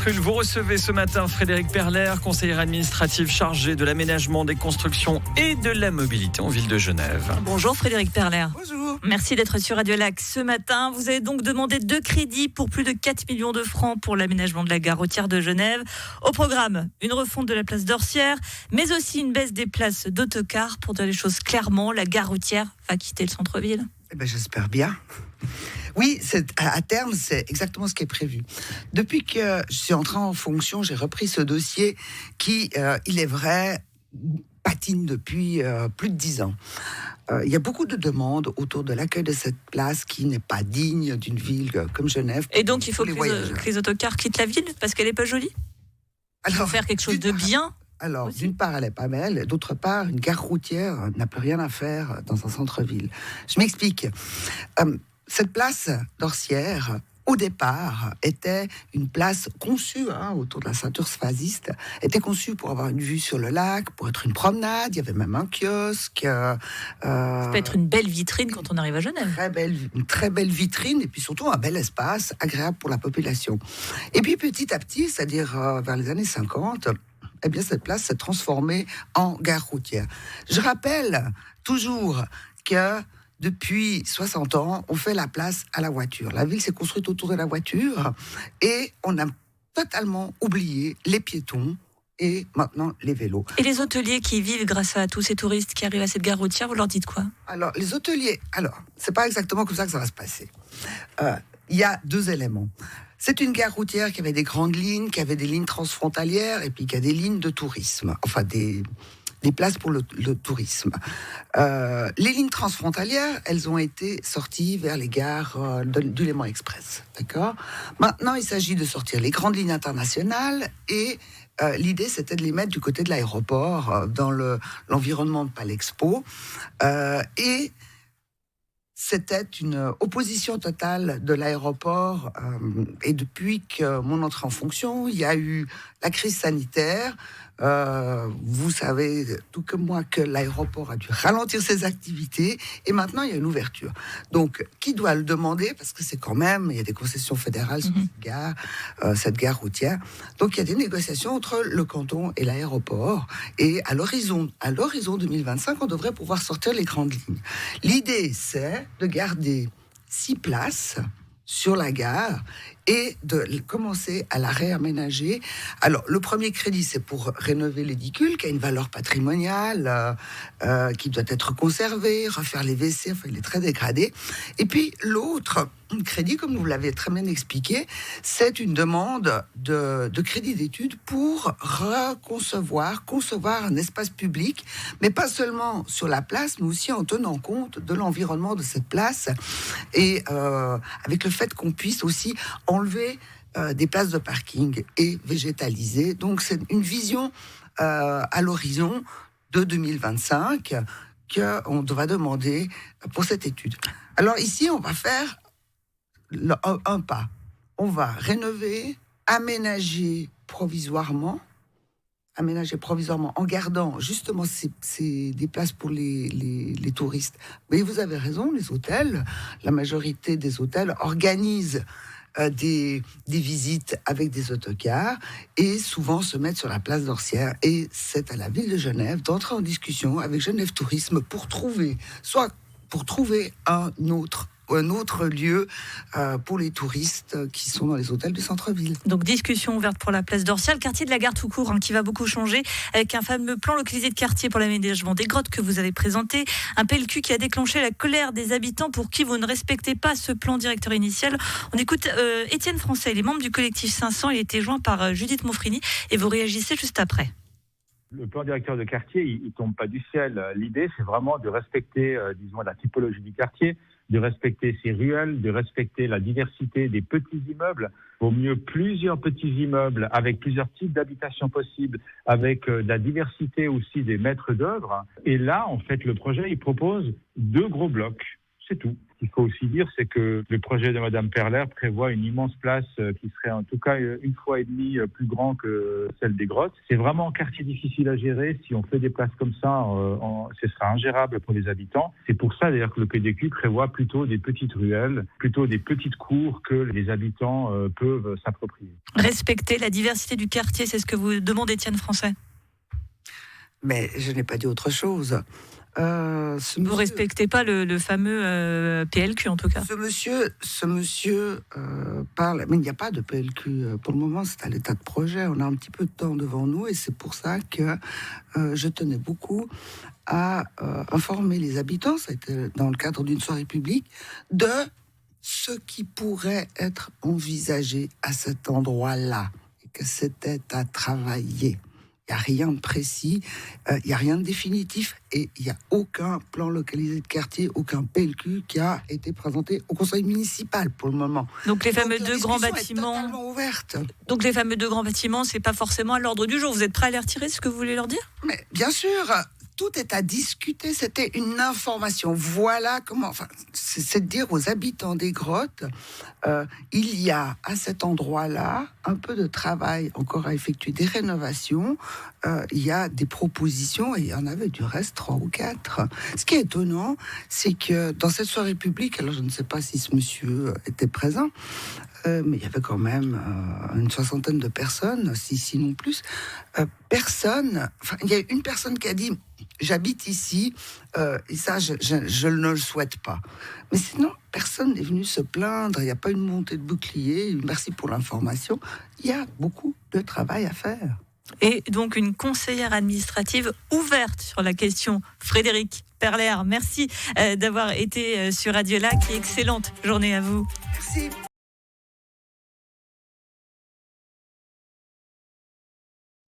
Rulle, vous recevez ce matin Frédéric Perler, conseillère administrative chargée de l'aménagement, des constructions et de la mobilité en ville de Genève. Bonjour Frédéric Perler. Bonjour. Merci d'être sur Radio Lac ce matin. Vous avez donc demandé 2 crédits pour plus de 4 millions de francs pour l'aménagement de la gare routière de Genève. Au programme, une refonte de la place d'Orsières, mais aussi une baisse des places d'autocar. Pour dire les choses clairement, la gare routière va quitter le centre-ville. J'espère bien. Oui, à terme, c'est exactement ce qui est prévu. Depuis que je suis entrée en fonction, j'ai repris ce dossier qui, il est vrai, patine depuis plus de 10 ans. Il y a beaucoup de demandes autour de l'accueil de cette place qui n'est pas digne d'une ville comme Genève. Et donc, il faut que les autocars quittent la ville parce qu'elle n'est pas jolie. Il faut faire quelque chose de bien. Alors, aussi. d'une part, elle n'est pas belle. D'autre part, une gare routière n'a plus rien à faire dans un centre-ville. Je m'explique. Cette place d'Orsières, au départ, était une place conçue autour de la ceinture spasiste, était conçue pour avoir une vue sur le lac, pour être une promenade. Il y avait même un kiosque. Ça peut être une belle vitrine quand on arrive à Genève. Une très belle vitrine et puis surtout un bel espace agréable pour la population. Et puis petit à petit, c'est-à-dire vers les années 50, eh bien, cette place s'est transformée en gare routière. Je rappelle toujours que depuis 60 ans, on fait la place à la voiture. La ville s'est construite autour de la voiture et on a totalement oublié les piétons et maintenant les vélos. Et les hôteliers qui vivent grâce à tous ces touristes qui arrivent à cette gare routière, vous leur dites quoi ? Alors, les hôteliers, c'est pas exactement comme ça que ça va se passer. Il y a 2 éléments. C'est une gare routière qui avait des grandes lignes, qui avait des lignes transfrontalières et puis qui a des lignes de tourisme, enfin des places pour le tourisme. Les lignes transfrontalières, elles ont été sorties vers les gares du Léman Express. D'accord ? Maintenant, il s'agit de sortir les grandes lignes internationales et l'idée, c'était de les mettre du côté de l'aéroport, dans l'environnement de Palexpo. Et c'était une opposition totale de l'aéroport. Et depuis que mon entrée en fonction, il y a eu la crise sanitaire. Vous savez, tout comme moi, que l'aéroport a dû ralentir ses activités. Et maintenant, il y a une ouverture. Donc, qui doit le demander ? Parce que c'est quand même, il y a des concessions fédérales sur cette gare routière. Donc, il y a des négociations entre le canton et l'aéroport. Et à l'horizon 2025, on devrait pouvoir sortir les grandes lignes. L'idée, c'est de garder 6 places sur la gare et de commencer à la réaménager. Alors, le premier crédit, c'est pour rénover l'édicule, qui a une valeur patrimoniale, qui doit être conservé, refaire les WC, enfin, il est très dégradé. Et puis, l'autre crédit, comme vous l'avez très bien expliqué, c'est une demande de crédit d'études pour concevoir un espace public, mais pas seulement sur la place, mais aussi en tenant compte de l'environnement de cette place et avec le fait qu'on puisse aussi enlever des places de parking et végétaliser. Donc, c'est une vision à l'horizon de 2025 qu'on va demander pour cette étude. Alors ici, on va faire un pas. On va rénover, aménager provisoirement en gardant justement des places pour les touristes. Mais vous avez raison, les hôtels, la majorité des hôtels organisent des visites avec des autocars et souvent se mettent sur la place d'Orsières. Et c'est à la ville de Genève d'entrer en discussion avec Genève Tourisme pour trouver un autre lieu pour les touristes qui sont dans les hôtels du centre-ville. Donc discussion ouverte pour la place d'Orsières, le quartier de la gare tout court qui va beaucoup changer avec un fameux plan localisé de quartier pour l'aménagement des grottes que vous avez présenté, un PLQ qui a déclenché la colère des habitants pour qui vous ne respectez pas ce plan directeur initial. On écoute Étienne Français, il est membre du collectif 500, il a été joint par Judith Moffrini et vous réagissez juste après. Le plan directeur de quartier, il tombe pas du ciel. L'idée, c'est vraiment de respecter, la typologie du quartier, de respecter ses ruelles, de respecter la diversité des petits immeubles. Au mieux, plusieurs petits immeubles avec plusieurs types d'habitations possibles, avec la diversité aussi des maîtres d'œuvre. Et là, en fait, le projet, il propose 2 gros blocs. C'est tout. qu'il faut aussi dire, c'est que le projet de Madame Perler prévoit une immense place qui serait en tout cas 1,5 fois plus grand que celle des grottes. C'est vraiment un quartier difficile à gérer. Si on fait des places comme ça, ce sera ingérable pour les habitants. C'est pour ça d'ailleurs que le PDQ prévoit plutôt des petites ruelles, plutôt des petites cours que les habitants peuvent s'approprier. Respecter la diversité du quartier, c'est ce que vous demande Étienne Français. Mais je n'ai pas dit autre chose. Vous respectez pas le fameux PLQ en tout cas. Ce monsieur parle, mais il n'y a pas de PLQ. Pour le moment, c'est à l'état de projet. On a un petit peu de temps devant nous et c'est pour ça que je tenais beaucoup à informer les habitants, ça a été dans le cadre d'une soirée publique, de ce qui pourrait être envisagé à cet endroit-là et que c'était à travailler. Il n'y a rien de précis, il n'y a rien de définitif et il n'y a aucun plan localisé de quartier, aucun PLQ qui a été présenté au conseil municipal pour le moment. Donc les fameux Donc, deux grands bâtiments. est totalement ouverte. Donc les fameux deux grands bâtiments, c'est pas forcément à l'ordre du jour. Vous êtes prêts à les retirer, c'est ce que vous voulez leur dire ? Mais bien sûr, tout est à discuter. C'était une information. Voilà comment. Enfin, c'est de dire aux habitants des grottes, il y a à cet endroit-là un peu de travail encore à effectuer, des rénovations. Il y a des propositions et il y en avait du reste 3 ou 4. Ce qui est étonnant, c'est que dans cette soirée publique, alors je ne sais pas si ce monsieur était présent, mais il y avait quand même une 60aine de personnes, sinon plus. Il y a une personne qui a dit « j'habite ici et ça, je ne le souhaite pas ». Mais sinon, personne n'est venu se plaindre, il n'y a pas une montée de bouclier, merci pour l'information. Il y a beaucoup de travail à faire. Et donc une conseillère administrative ouverte sur la question. Frédéric Perler, merci d'avoir été sur Radio Lac et excellente journée à vous. Merci.